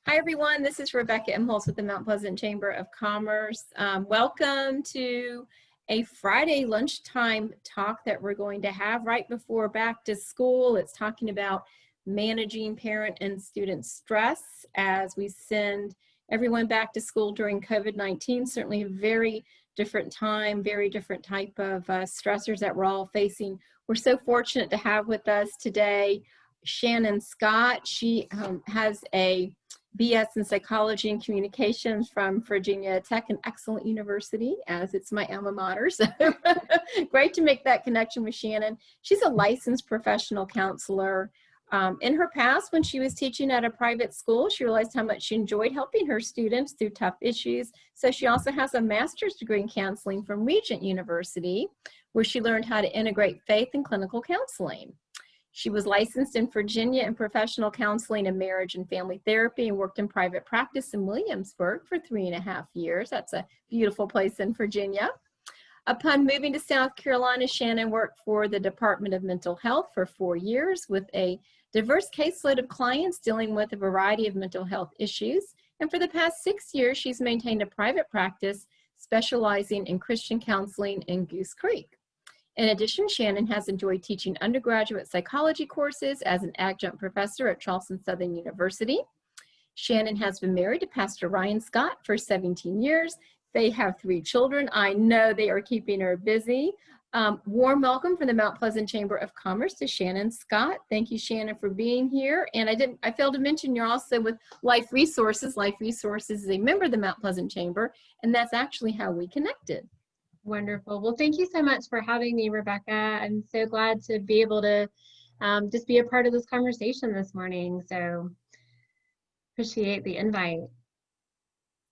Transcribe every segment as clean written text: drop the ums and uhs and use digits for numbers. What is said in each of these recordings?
Hi, everyone. This is Rebecca Imholz with the Mount Pleasant Chamber of Commerce. Welcome to a Friday lunchtime talk that we're going to have right before back to school. It's talking about managing parent and student stress as we send everyone back to school during COVID-19. Certainly a very different time, very different type of stressors that we're all facing. We're so fortunate to have with us today Shannon Scott. She has a BS in Psychology and Communications from Virginia Tech, an excellent university, as it's my alma mater. So great to make that connection with Shannon. She's a licensed professional counselor. In her past, when she was teaching at a private school, she realized how much she enjoyed helping her students through tough issues. So she also has a master's degree in counseling from Regent University, where she learned how to integrate faith and clinical counseling. She was licensed in Virginia in professional counseling and marriage and family therapy and worked in private practice in Williamsburg for 3.5 years. That's a beautiful place in Virginia. Upon moving to South Carolina, Shannon worked for the Department of Mental Health for 4 years with a diverse caseload of clients dealing with a variety of mental health issues. And for the past 6 years, she's maintained a private practice specializing in Christian counseling in Goose Creek. In addition, Shannon has enjoyed teaching undergraduate psychology courses as an adjunct professor at Charleston Southern University. Shannon has been married to Pastor Ryan Scott for 17 years. They have 3 children. I know they are keeping her busy. Warm welcome from the Mount Pleasant Chamber of Commerce to Shannon Scott. Thank you, Shannon, for being here. And I failed to mention you're also with Life Resources. Life Resources is a member of the Mount Pleasant Chamber, and that's actually how we connected. Wonderful. Well, thank you so much for having me, Rebecca. I'm so glad to be able to just be a part of this conversation this morning. So appreciate the invite.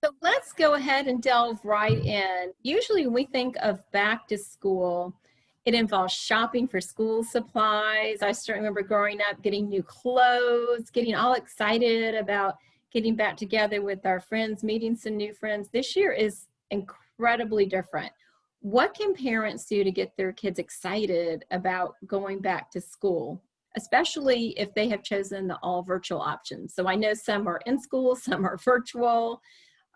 So let's go ahead and delve right in. Usually when we think of back to school, it involves shopping for school supplies. I still remember growing up, getting new clothes, getting all excited about getting back together with our friends, meeting some new friends. This year is incredibly different. What can parents do to get their kids excited about going back to school, especially if they have chosen the all virtual options? So I know some are in school, some are virtual.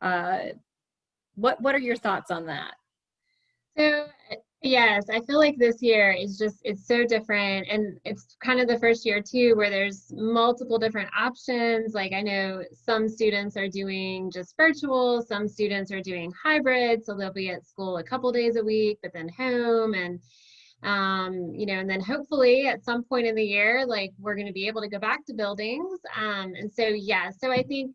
What are your thoughts on that? So yes, I feel like this year is it's so different, and it's kind of the first year too where there's multiple different options. Like I know some students are doing just virtual, some students are doing hybrid, so they'll be at school a couple days a week, but then home, and and then hopefully at some point in the year, like we're going to be able to go back to buildings. And so yeah, so I think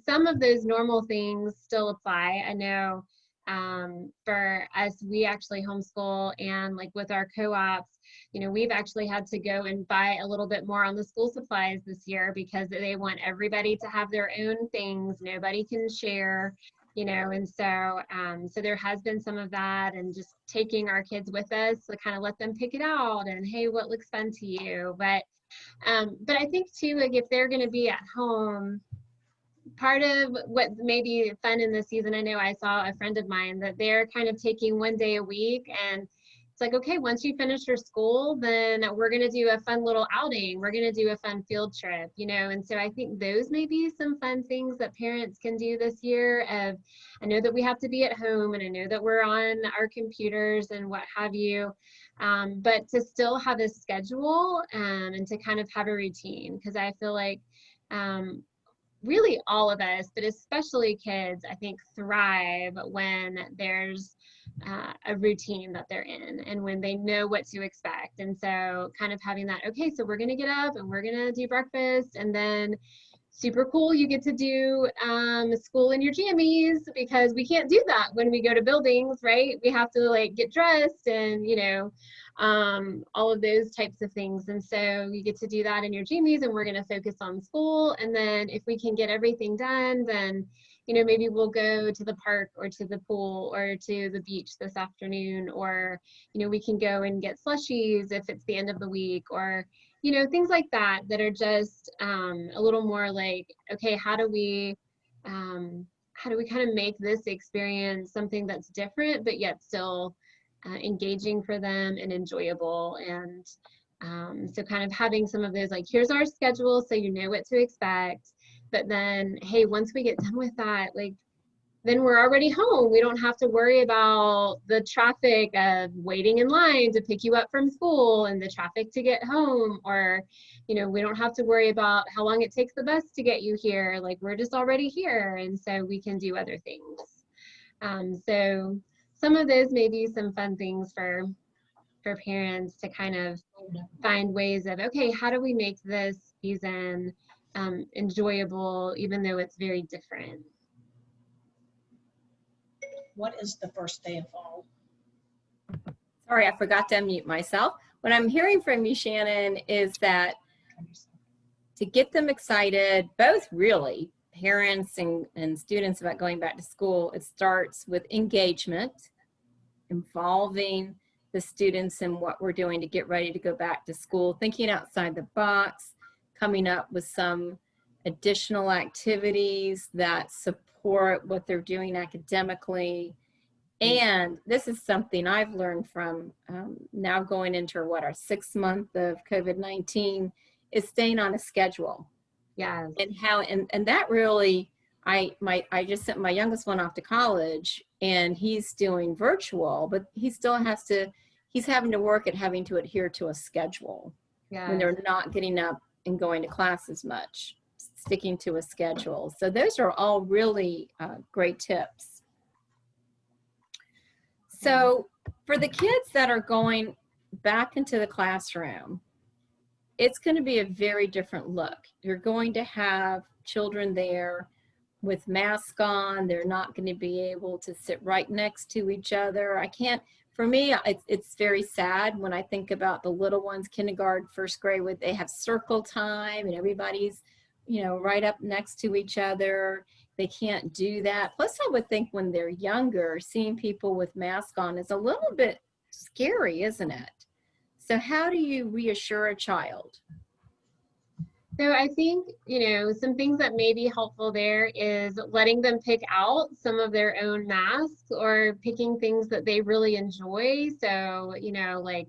some of those normal things still apply. I know for us, we actually homeschool, and like with our co-ops, we've actually had to go and buy a little bit more on the school supplies this year because they want everybody to have their own things. Nobody can share, and so there has been some of that, and just taking our kids with us to kind of let them pick it out and, hey, what looks fun to you? But I think too, like if they're going to be at home, part of what may be fun in this season, I know I saw a friend of mine that they're kind of taking 1 day a week, and it's like, okay, once you finish your school, then we're going to do a fun little outing. We're going to do a fun field trip, and so I think those may be some fun things that parents can do this year. I know that we have to be at home, and I know that we're on our computers and what have you, but to still have a schedule and to kind of have a routine, because I feel like really all of us, but especially kids, I think thrive when there's a routine that they're in and when they know what to expect. And so kind of having that, okay, so we're going to get up and we're going to do breakfast, and then super cool, you get to do school in your jammies, because we can't do that when we go to buildings, right? We have to like get dressed and all of those types of things. And so you get to do that in your jammies, and we're going to focus on school. And then if we can get everything done, then maybe we'll go to the park or to the pool or to the beach this afternoon, or we can go and get slushies if it's the end of the week, or things like that are just a little more like, okay, how do we kind of make this experience something that's different but yet still engaging for them and enjoyable. And so kind of having some of those, like, here's our schedule so you know what to expect. But then, hey, once we get done with that, like, then we're already home. We don't have to worry about the traffic of waiting in line to pick you up from school and the traffic to get home, or, you know, we don't have to worry about how long it takes the bus to get you here. Like, we're just already here, and so we can do other things. So some of those may be some fun things for parents to kind of find ways of, okay, how do we make this season enjoyable, even though it's very different? What is the first day of fall? Sorry, I forgot to unmute myself. What I'm hearing from you, Shannon, is that to get them excited, both really, parents and students, about going back to school, it starts with engagement, involving the students in what we're doing to get ready to go back to school, thinking outside the box, coming up with some additional activities that support what they're doing academically. And this is something I've learned from now going into what, our 6th month of COVID-19, is staying on a schedule. Yes. And how, and that really, I just sent my youngest one off to college, and he's doing virtual, but he still has to, he's having to work at having to adhere to a schedule. Yes. When they're not getting up and going to class as much, sticking to a schedule. So those are all really great tips. So for the kids that are going back into the classroom, it's going to be a very different look. You're going to have children there with masks on. They're not going to be able to sit right next to each other. I can't, for me, it's very sad when I think about the little ones, kindergarten, 1st grade, where they have circle time and everybody's, you know, right up next to each other. They can't do that. Plus, I would think when they're younger, seeing people with masks on is a little bit scary, isn't it? So how do you reassure a child? So I think, you know, some things that may be helpful there is letting them pick out some of their own masks, or picking things that they really enjoy. So, you know, like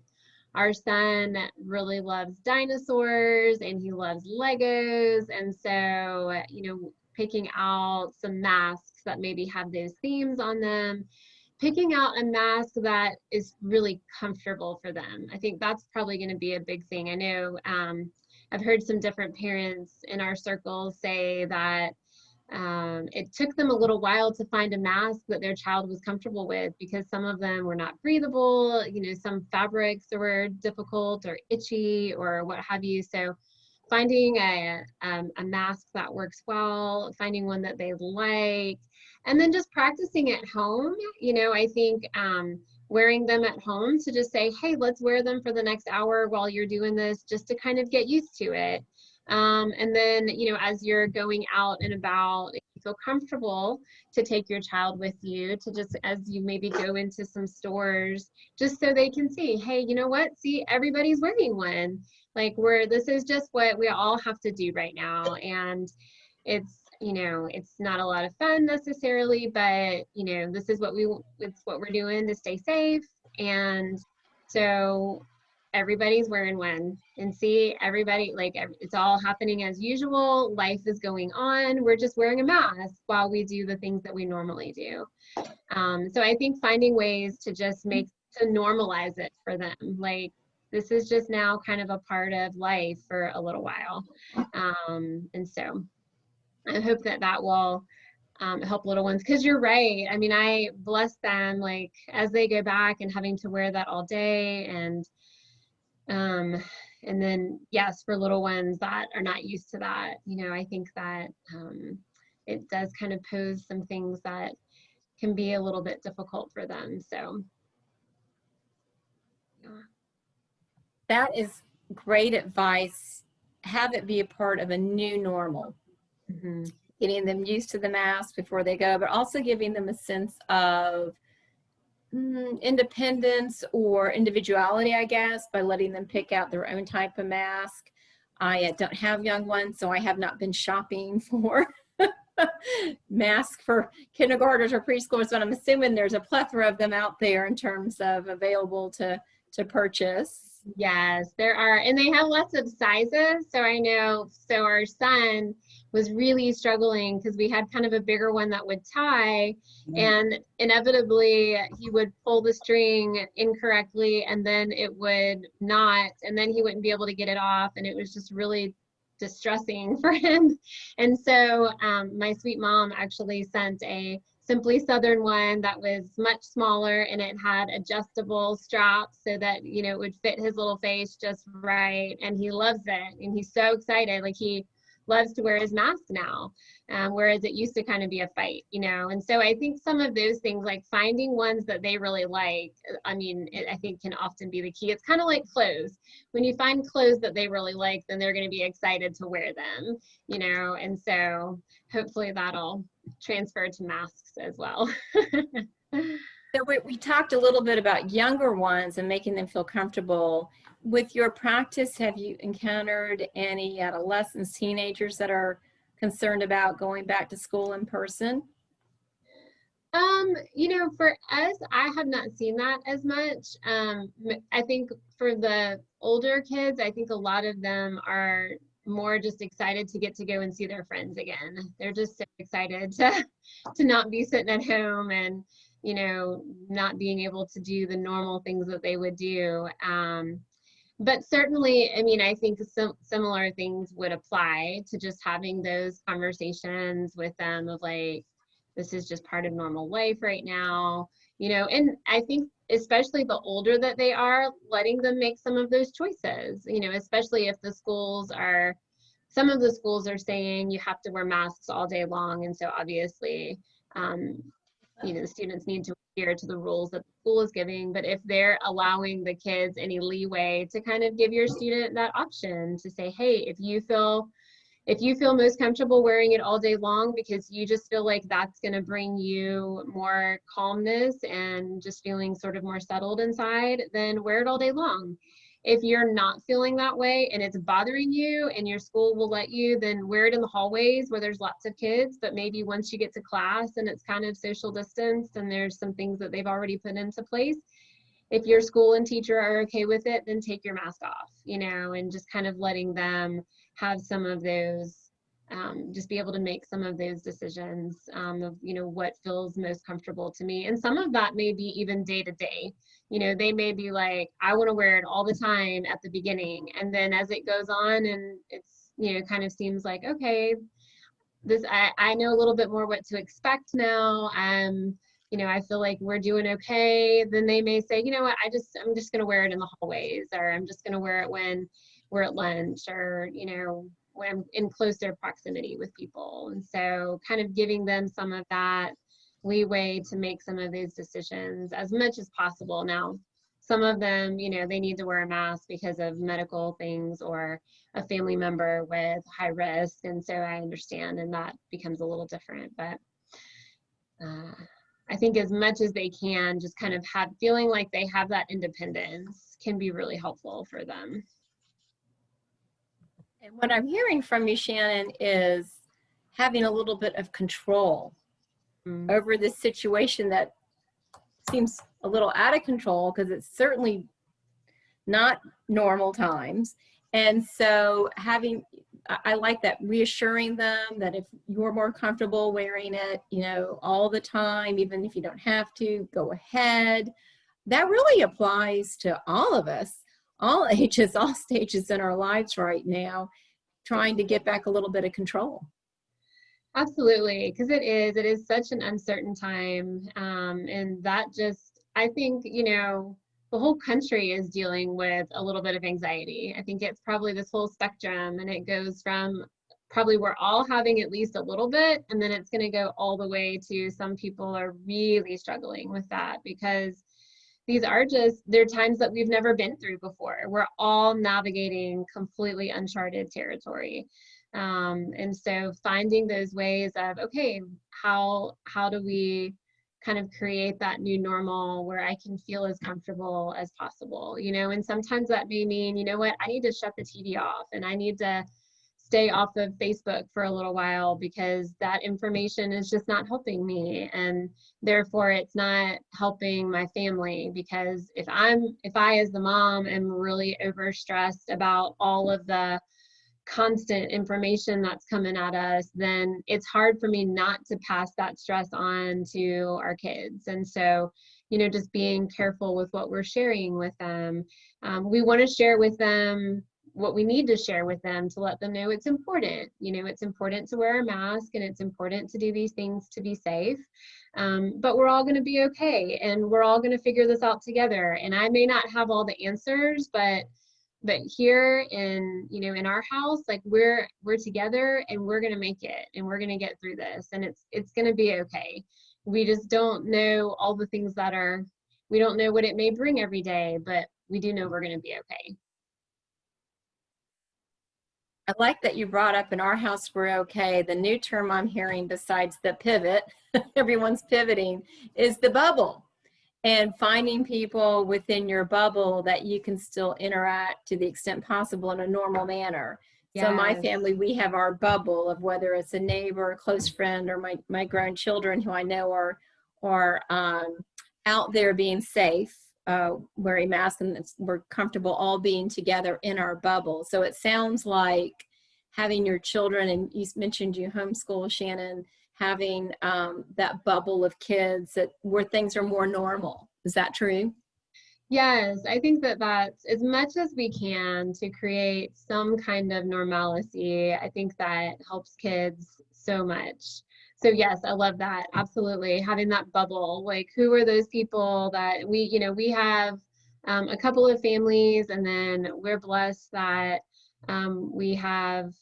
our son really loves dinosaurs and he loves Legos. And so, you know, picking out some masks that maybe have those themes on them, picking out a mask that is really comfortable for them. I think that's probably going to be a big thing. I know I've heard some different parents in our circles say that it took them a little while to find a mask that their child was comfortable with, because some of them were not breathable, you know, some fabrics were difficult or itchy or what have you. So finding a mask that works well, finding one that they like, and then just practicing at home. You know, I think wearing them at home, to just say, hey, let's wear them for the next hour while you're doing this, just to kind of get used to it. And then, you know, as you're going out and about, if you feel comfortable to take your child with you, to just, as you maybe go into some stores, just so they can see, hey, you know what, see, everybody's wearing one. Like, this is just what we all have to do right now. And it's, you know, it's not a lot of fun necessarily, but, you know, this is it's what we're doing to stay safe. And so everybody's wearing one, and see, everybody, like, it's all happening as usual. Life is going on. We're just wearing a mask while we do the things that we normally do. So I think finding ways to just to normalize it for them. Like, this is just now kind of a part of life for a little while. And so I hope that will help little ones, because you're right. I mean, I bless them, like, as they go back and having to wear that all day. And then, yes, for little ones that are not used to that, you know, I think that it does kind of pose some things that can be a little bit difficult for them. So, yeah. That is great advice. Have it be a part of a new normal. Mm-hmm. Getting them used to the mask before they go, but also giving them a sense of independence or individuality, I guess, by letting them pick out their own type of mask. I don't have young ones, so I have not been shopping for masks for kindergartners or preschoolers, but I'm assuming there's a plethora of them out there in terms of available to purchase. Yes, there are, and they have lots of sizes. So I know, so our son was really struggling because we had kind of a bigger one that would tie, and inevitably he would pull the string incorrectly and then it would not, and then he wouldn't be able to get it off, and it was just really distressing for him. And so my sweet mom actually sent a Simply Southern one that was much smaller, and it had adjustable straps so that, you know, it would fit his little face just right. And he loves it, and he's so excited. Like, he loves to wear his mask now, whereas it used to kind of be a fight, you know. And so I think some of those things, like finding ones that they really like, I mean, I think can often be the key. It's kind of like clothes. When you find clothes that they really like, then they're going to be excited to wear them, you know. And so hopefully that'll transfer to masks as well. So we talked a little bit about younger ones and making them feel comfortable. With your practice, have you encountered any adolescents, teenagers that are concerned about going back to school in person? You know, for us, I have not seen that as much. I think for the older kids, I think a lot of them are more just excited to get to go and see their friends again. They're just so excited to not be sitting at home and, you know, not being able to do the normal things that they would do. But certainly, I mean, I think some similar things would apply to just having those conversations with them of like, this is just part of normal life right now, you know. And I think especially the older that they are, letting them make some of those choices, you know, especially if the schools are, some of the schools are saying you have to wear masks all day long. And so obviously, you know, the students need to adhere to the rules that the school is giving. But if they're allowing the kids any leeway to kind of give your student that option to say, hey, if you feel most comfortable wearing it all day long because you just feel like that's going to bring you more calmness and just feeling sort of more settled inside, then wear it all day long. If you're not feeling that way and it's bothering you and your school will let you, then wear it in the hallways where there's lots of kids. But maybe once you get to class and it's kind of social distance and there's some things that they've already put into place, if your school and teacher are okay with it, then take your mask off, you know, and just kind of letting them have some of those, just be able to make some of those decisions of, you know, what feels most comfortable to me. And some of that may be even day to day. You know, they may be like, I want to wear it all the time at the beginning. And then as it goes on and it's, you know, kind of seems like, okay, this, I know a little bit more what to expect now. You know, I feel like we're doing okay. Then they may say, you know what, I'm just going to wear it in the hallways, or I'm just going to wear it when we're at lunch, or, you know, when I'm in closer proximity with people. And so kind of giving them some of that leeway to make some of those decisions as much as possible. Now, some of them, you know, they need to wear a mask because of medical things or a family member with high risk. And so I understand, and that becomes a little different. But I think as much as they can, just kind of feeling like they have that independence can be really helpful for them. And what I'm hearing from you, Shannon, is having a little bit of control over this situation that seems a little out of control, because it's certainly not normal times. And so I like that, reassuring them that if you're more comfortable wearing it, you know, all the time, even if you don't have to, go ahead. That really applies to all of us, all ages, all stages in our lives right now, trying to get back a little bit of control. Absolutely, because it is such an uncertain time. And that just, I think, you know, the whole country is dealing with a little bit of anxiety. I think it's probably this whole spectrum, and it goes from probably we're all having at least a little bit, and then it's going to go all the way to some people are really struggling with that, because these are just, they're times that we've never been through before. We're all navigating completely uncharted territory. And so finding those ways of, okay, how do we kind of create that new normal where I can feel as comfortable as possible, you know? And sometimes that may mean, you know what, I need to shut the TV off and I need to stay off of Facebook for a little while because that information is just not helping me, and therefore it's not helping my family. Because if I as the mom am really overstressed about all of the constant information that's coming at us, then it's hard for me not to pass that stress on to our kids. And so, just being careful with what we're sharing with them. We want to share with them what we need to share with them to let them know it's important. It's important to wear a mask, and it's important to do these things to be safe. But we're all going to be okay, and we're all going to figure this out together. And I may not have all the answers, but here in our house, like we're together, and we're going to make it, and we're going to get through this, and it's going to be okay. We just don't know all the things we don't know what it may bring every day, but we do know we're going to be okay. I like that you brought up in our house we're okay. The new term I'm hearing besides the pivot, everyone's pivoting, is the bubble. And finding people within your bubble that you can still interact to the extent possible in a normal manner. So my Yes. family, we have our bubble of whether it's a neighbor, a close friend, or my grown children who I know are out there being safe, wearing masks, and we're comfortable all being together in our bubble. So it sounds like having your children, and you mentioned you homeschool, Shannon, having that bubble of kids where things are more normal. Is that true? Yes, I think that's as much as we can to create some kind of normalcy. I think that helps kids so much. So yes, I love that. Absolutely. Having that bubble, like who are those people that we have a couple of families, and then we're blessed that we have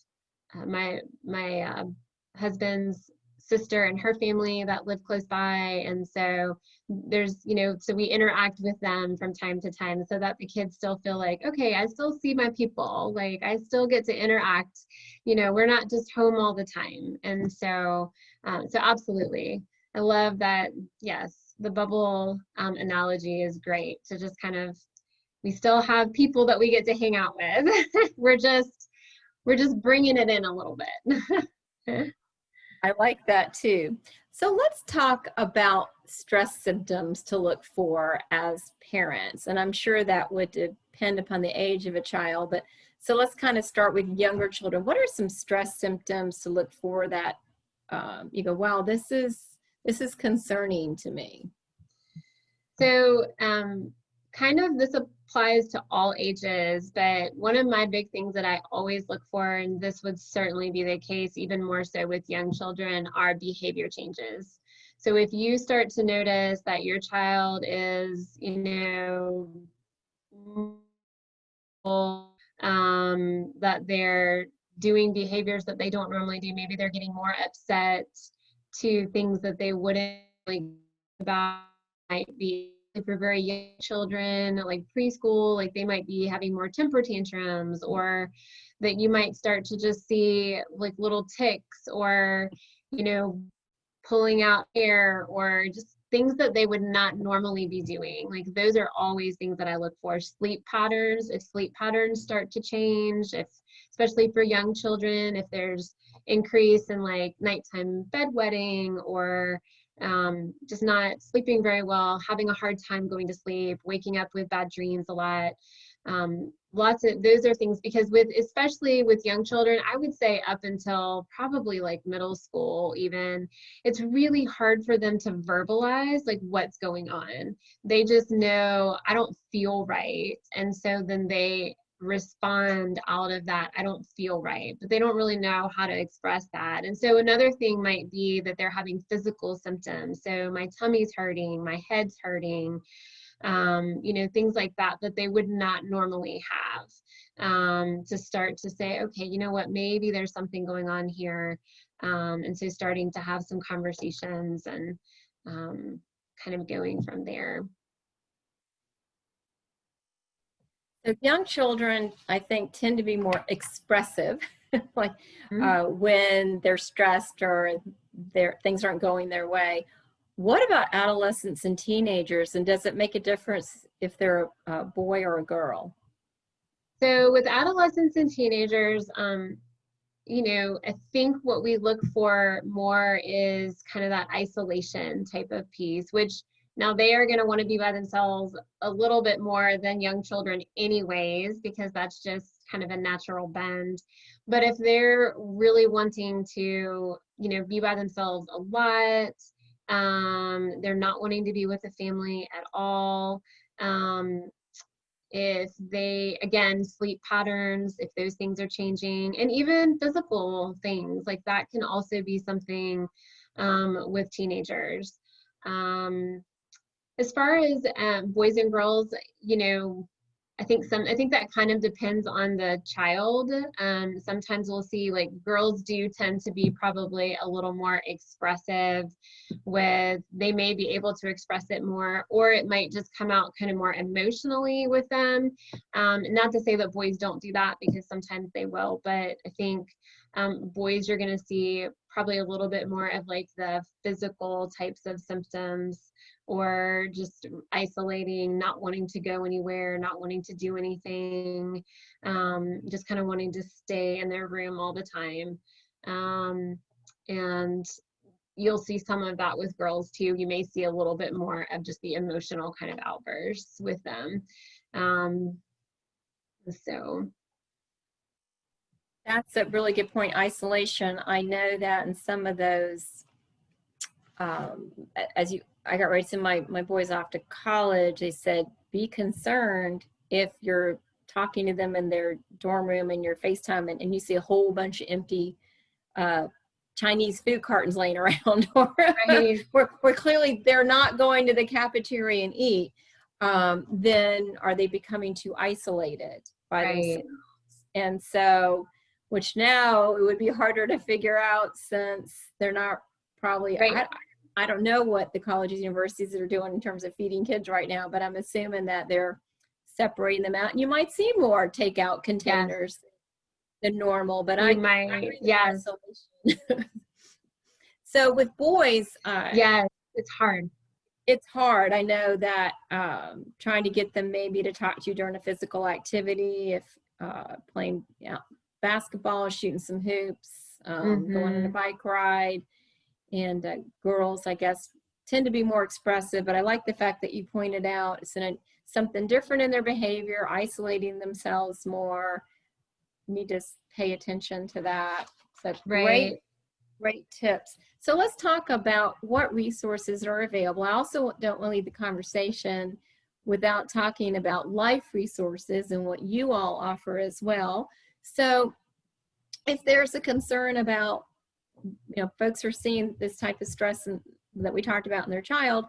my husband's sister and her family that live close by. And so there's, so we interact with them from time to time so that the kids still feel like, okay, I still see my people, like I still get to interact, we're not just home all the time. And so, so absolutely. I love that. Yes. The bubble analogy is great to just kind of, we still have people that we get to hang out with. we're just bringing it in a little bit. I like that too. So let's talk about stress symptoms to look for as parents. And I'm sure that would depend upon the age of a child, but so let's kind of start with younger children. What are some stress symptoms to look for that you go, wow, this is concerning to me? So kind of this applies to all ages, but one of my big things that I always look for, and this would certainly be the case even more so with young children, are behavior changes. So if you start to notice that your child is, that they're doing behaviors that they don't normally do, maybe they're getting more upset to things that they wouldn't like about, might be for very young children, like preschool, like they might be having more temper tantrums, or that you might start to just see like little tics, or, pulling out hair, or just things that they would not normally be doing. Like those are always things that I look for. Sleep patterns, if sleep patterns start to change, especially for young children, if there's increase in like nighttime bedwetting, or just not sleeping very well, having a hard time going to sleep, waking up with bad dreams a lot. Lots of those are things, because especially with young children, I would say up until probably like middle school even, it's really hard for them to verbalize like what's going on. They just know, I don't feel right. And so then they respond out of that, I don't feel right, but they don't really know how to express that. And so another thing might be that they're having physical symptoms. So my tummy's hurting, my head's hurting, things like that they would not normally have, to start to say, okay, you know what, maybe there's something going on here. And so starting to have some conversations and kind of going from there. So young children, I think, tend to be more expressive, like when they're stressed or things aren't going their way. What about adolescents and teenagers, and does it make a difference if they're a boy or a girl? So with adolescents and teenagers, I think what we look for more is kind of that isolation type of piece, which now they are going to want to be by themselves a little bit more than young children anyways, because that's just kind of a natural bend. But if they're really wanting to, be by themselves a lot, they're not wanting to be with a family at all. If they, again, sleep patterns, if those things are changing, and even physical things like that can also be something with teenagers. As far as boys and girls, I think that kind of depends on the child. Sometimes we'll see like girls do tend to be probably a little more expressive they may be able to express it more, or it might just come out kind of more emotionally with them. Not to say that boys don't do that, because sometimes they will, but I think boys, you're going to see probably a little bit more of like the physical types of symptoms, or just isolating, not wanting to go anywhere, not wanting to do anything, just kind of wanting to stay in their room all the time. And you'll see some of that with girls too. You may see a little bit more of just the emotional kind of outbursts with them. So That's a really good point. Isolation. I know that in some of those, I got ready to send my boys off to college. They said, be concerned if you're talking to them in their dorm room and you're FaceTime and you see a whole bunch of empty Chinese food cartons laying around, or right. where clearly they're not going to the cafeteria and eat. Then are they becoming too isolated by themselves? And so, which now it would be harder to figure out, since they're not probably, I don't know what the colleges, universities are doing in terms of feeding kids right now, but I'm assuming that they're separating them out. And you might see more takeout containers than normal, but I might, yes. So with boys, yes, it's hard. It's hard. I know that trying to get them maybe to talk to you during a physical activity, if playing basketball, shooting some hoops, going on a bike ride. And girls, I guess, tend to be more expressive, but I like the fact that you pointed out it's something different in their behavior, isolating themselves more. You need to pay attention to that. So great tips. So let's talk about what resources are available. I also don't want to leave the conversation without talking about life resources and what you all offer as well. So if there's a concern about, folks are seeing this type of stress that we talked about in their child,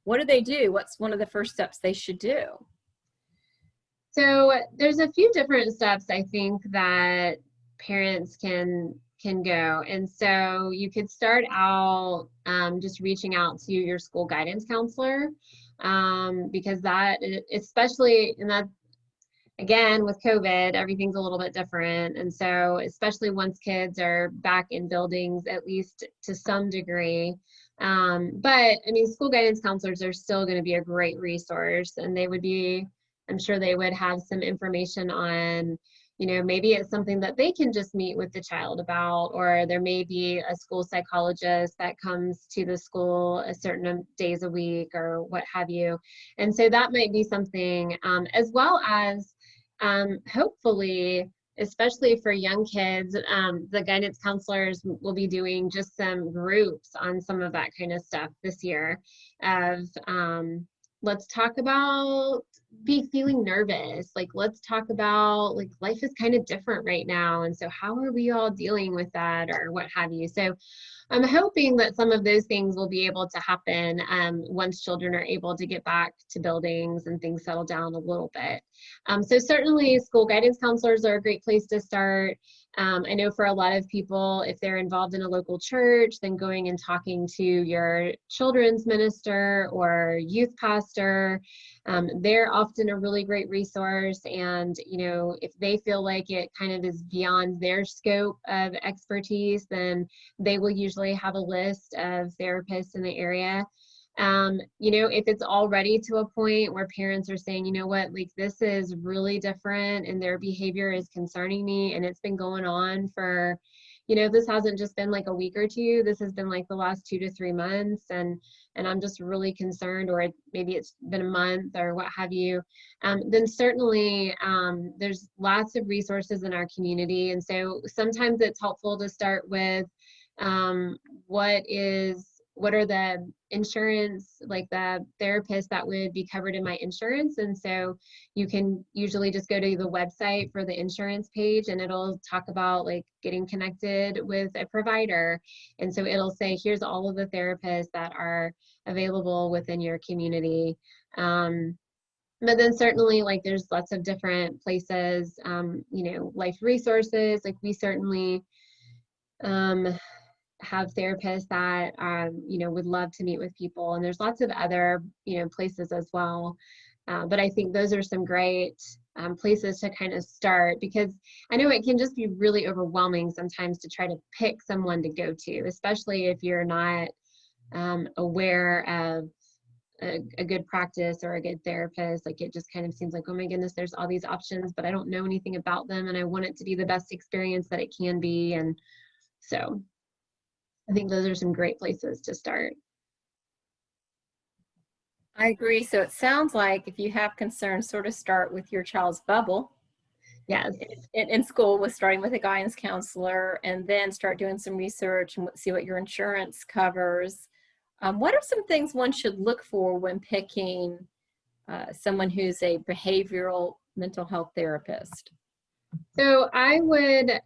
what do they do? What's one of the first steps they should do? So there's a few different steps I think that parents can go. And so you could start out just reaching out to your school guidance counselor, because that, especially in that, again, with COVID, everything's a little bit different. And so especially once kids are back in buildings, at least to some degree. But I mean, school guidance counselors are still going to be a great resource, and I'm sure they would have some information on, maybe it's something that they can just meet with the child about, or there may be a school psychologist that comes to the school a certain days a week or what have you. And so that might be something, as well as hopefully, especially for young kids, the guidance counselors will be doing just some groups on some of that kind of stuff this year of, let's talk about feeling nervous. Like, let's talk about, like, life is kind of different right now. And so how are we all dealing with that, or what have you? So I'm hoping that some of those things will be able to happen once children are able to get back to buildings and things settle down a little bit. So certainly school guidance counselors are a great place to start. I know for a lot of people, if they're involved in a local church, then going and talking to your children's minister or youth pastor, they're often a really great resource. And, if they feel like it kind of is beyond their scope of expertise, then they will usually have a list of therapists in the area. If it's already to a point where parents are saying, you know what, like this is really different and their behavior is concerning me, and it's been going on for, this hasn't just been like a week or two, this has been like the last 2 to 3 months, and I'm just really concerned, or maybe it's been a month or what have you, then certainly there's lots of resources in our community. And so sometimes it's helpful to start with what are the insurance, like the therapists that would be covered in my insurance. And so you can usually just go to the website for the insurance page, and it'll talk about like getting connected with a provider. And so it'll say, here's all of the therapists that are available within your community. But then certainly, like, there's lots of different places, life resources, like we certainly have therapists that, would love to meet with people. And there's lots of other, places as well. But I think those are some great places to kind of start, because I know it can just be really overwhelming sometimes to try to pick someone to go to, especially if you're not aware of a good practice or a good therapist. Like, it just kind of seems like, oh my goodness, there's all these options, but I don't know anything about them, and I want it to be the best experience that it can be. And so I think those are some great places to start. I agree. So it sounds like if you have concerns, sort of start with your child's bubble. Yes. In school, with starting with a guidance counselor, and then start doing some research and see what your insurance covers. What are some things one should look for when picking someone who's a behavioral mental health therapist? So I would,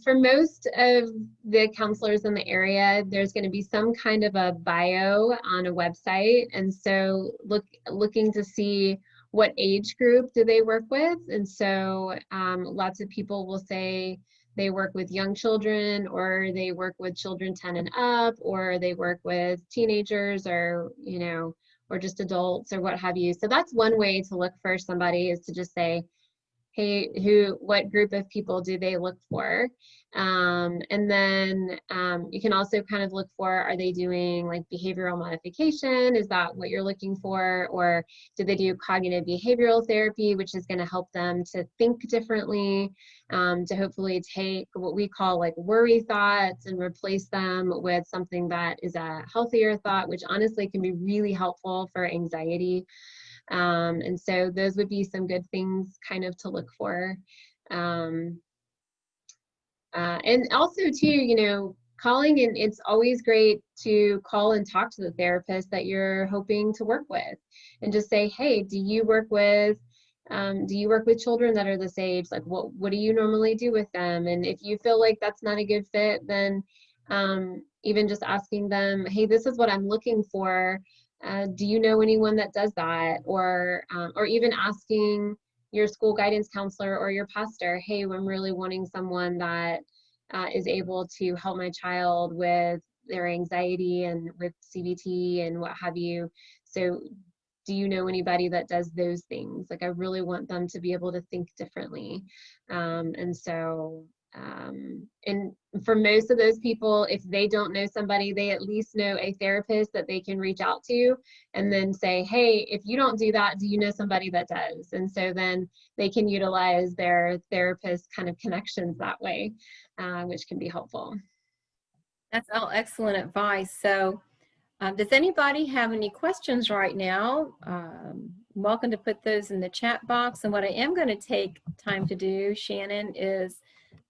for most of the counselors in the area, there's going to be some kind of a bio on a website. And so looking to see what age group do they work with. And so lots of people will say they work with young children, or they work with children 10 and up, or they work with teenagers, or, or just adults, or what have you. So that's one way to look for somebody, is to just say, hey, what group of people do they look for? And then you can also kind of look for, are they doing like behavioral modification? Is that what you're looking for? Or do they do cognitive behavioral therapy, which is going to help them to think differently, to hopefully take what we call like worry thoughts and replace them with something that is a healthier thought, which honestly can be really helpful for anxiety. And so those would be some good things kind of to look for. And also too, calling, and it's always great to call and talk to the therapist that you're hoping to work with, and just say, hey, do you work with children that are this age? Like, what do you normally do with them? And if you feel like that's not a good fit, then even just asking them, hey, this is what I'm looking for. Do you know anyone that does that? Or even asking your school guidance counselor or your pastor, hey, I'm really wanting someone that is able to help my child with their anxiety and with CBT and what have you. So do you know anybody that does those things? Like, I really want them to be able to think differently. And for most of those people, if they don't know somebody, they at least know a therapist that they can reach out to, and then say, hey, if you don't do that, do you know somebody that does? And so then they can utilize their therapist kind of connections that way, which can be helpful. That's all excellent advice. So does anybody have any questions right now? Welcome to put those in the chat box. And what I am going to take time to do, Shannon, is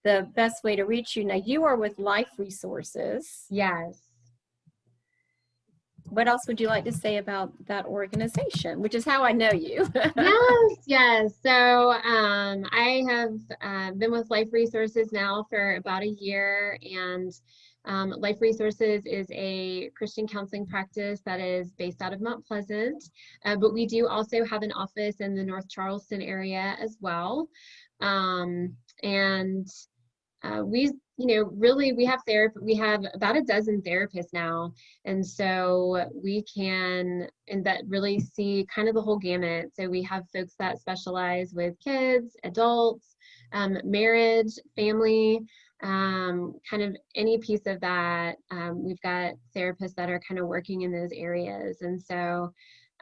the best way to reach you. Now, you are with Life Resources. Yes. What else would you like to say about that organization, which is how I know you? Yes. So I have been with Life Resources now for about a year, and Life Resources is a Christian counseling practice that is based out of Mount Pleasant, but we do also have an office in the North Charleston area as well. We have therapy. We have about a dozen therapists now, and so we can, and that really see kind of the whole gamut. So we have folks that specialize with kids, adults, marriage, family, kind of any piece of that. We've got therapists that are kind of working in those areas. And so,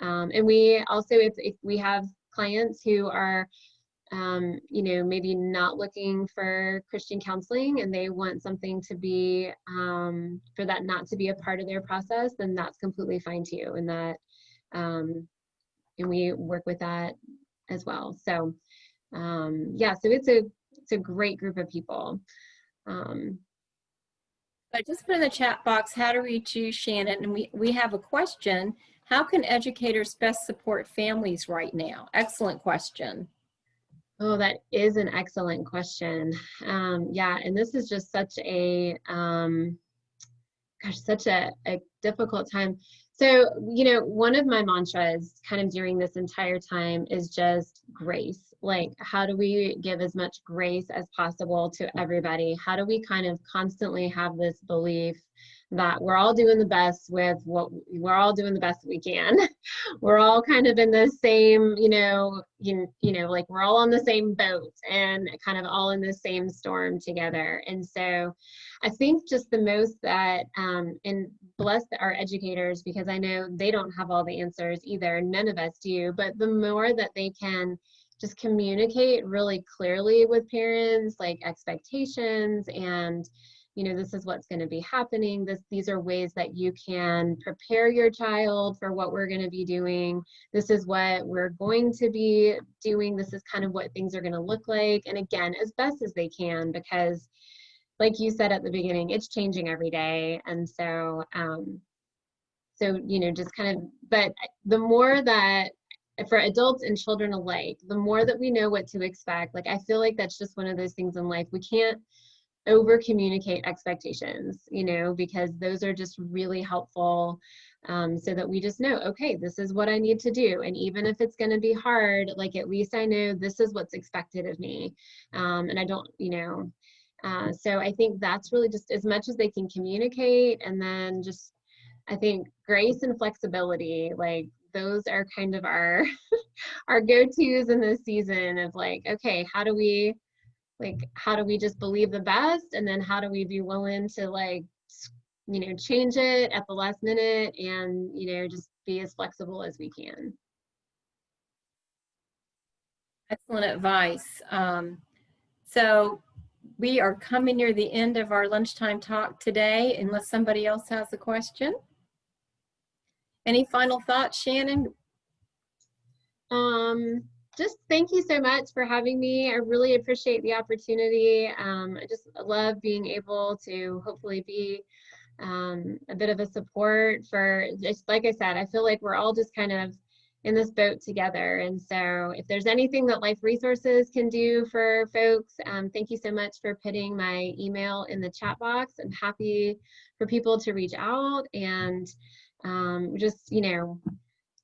and we also, if we have clients who are, you know, maybe not looking for Christian counseling and they want something to be, for that not to be a part of their process, then that's completely fine too. And that, and we work with that as well. So, yeah, so it's a great group of people. I just put in the chat box how to reach you, Shannon, and we have a question. How can educators best support families right now? Excellent question. Oh, that is an excellent question. Yeah, and this is just such a, gosh, such a difficult time. So, you know, one of my mantras kind of during this entire time is just grace. Like, how do we give as much grace as possible to everybody? How do we kind of constantly have this belief that we're all doing the best with what we're all doing the best we can. We're all kind of in the same, you know, like we're all on the same boat and kind of all in the same storm together. And so I think just the most that, and bless our educators, because I know they don't have all the answers either. None of us do, but the more that they can just communicate really clearly with parents, like expectations and, you know, this is what's going to be happening. These are ways that you can prepare your child for what we're going to be doing. This is what we're going to be doing. This is kind of what things are going to look like. And again, as best as they can, because like you said at the beginning, it's changing every day. And so, you know, just kind of, but the more that for adults and children alike, the more that we know what to expect, like, I feel like that's just one of those things in life. We can't over communicate expectations, you know, because those are just really helpful, so that we just know, okay, this is what I need to do. And even if it's going to be hard, like, at least I know this is what's expected of me. And I don't, you know, so I think that's really just as much as they can communicate. And then just, I think grace and flexibility, like those are kind of our, our go-tos in this season of like, okay, how do we just believe the best, and then how do we be willing to, like, you know, change it at the last minute and, you know, just be as flexible as we can. Excellent advice. So we are coming near the end of our lunchtime talk today, unless somebody else has a question. Any final thoughts, Shannon? Just thank you so much for having me. I really appreciate the opportunity. I just love being able to hopefully be a bit of a support for, just like I said, I feel like we're all just kind of in this boat together. And so if there's anything that Life Resources can do for folks, thank you so much for putting my email in the chat box. I'm happy for people to reach out, and just, you know,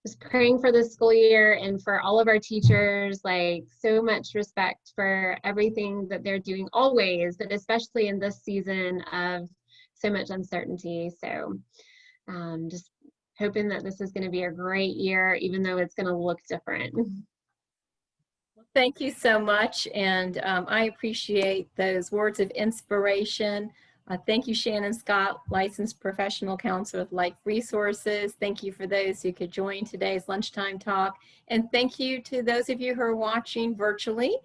just praying for this school year and for all of our teachers, like so much respect for everything that they're doing always, but especially in this season of so much uncertainty. So just hoping that this is going to be a great year, even though it's going to look different. Well, thank you so much. And I appreciate those words of inspiration. Thank you, Shannon Scott, licensed professional counselor with Life Resources. Thank you for those who could join today's lunchtime talk. And thank you to those of you who are watching virtually.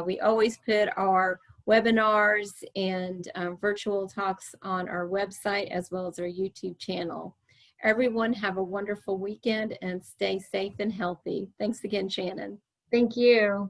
We always put our webinars and virtual talks on our website as well as our YouTube channel. Everyone have a wonderful weekend and stay safe and healthy. Thanks again, Shannon. Thank you.